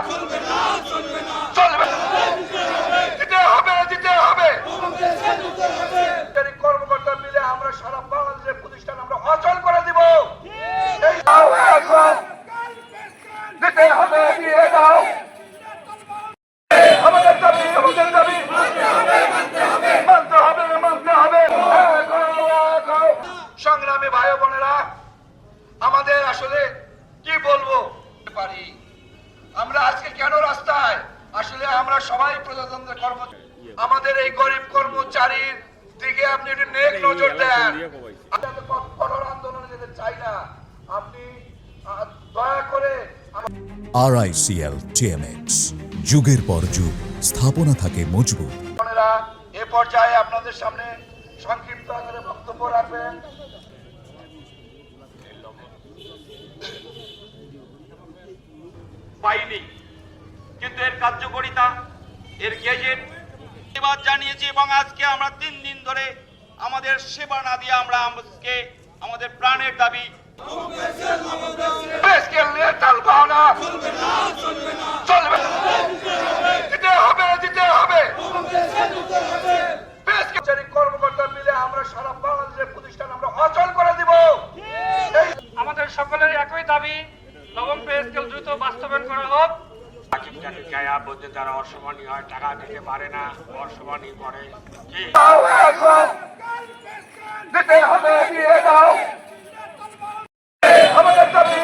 চলবে না। দিতে হবে কর্মকর্তা মিলে আমরা সারা বাংলাদেশের প্রতিষ্ঠান আমরা অচল করে দিব। দিতে হবে, দিয়ে দাও। আমাদের দাবি মানতে হবে। সংগ্রামী ভাই বোনেরা, আমাদের আসলে কি বলবো পারি, আমরা আজকে কেন রাস্তায়? আসলে আমরা সবাই প্রজাতন্ত্রের কর্মচারী। আমাদের এই গরিব কর্মচারীর দিকে আপনি একটু নেক নজর দেন। কঠোর আন্দোলনে যেতে চাই না, আপনি দয়া করে। RICL TMX, যুগের পর যুগ স্থাপনা থাকে মজবুত। এ পর্যায়ে আপনাদের সামনে সংক্ষিপ্ত আকারে বক্তব্য রাখবেন পাইনি, কিন্তু এর কার্যকারিতা, এর গেজেট এবার জানিয়েছি এবং আজকে আমরা 3 দিন ধরে আমাদের সেবা না দিয়ে আমরা আজকে আমাদের প্রাণের দাবি চলবে না। দিতে হবে। কর্মকর্তা মিলে আমরা সারা বাংলাদেশের প্রতিষ্ঠান আমরা অচল করে দিব। আমাদের সকলের একই দাবি, নবম পে স্কেল দ্রুত বাস্তবায়ন করা হোক। যারা অসমানী হয়, টাকা দিতে পারে না, অসমানী করে। দিতে হবে, দিয়ে দাও। আমাদের দাবি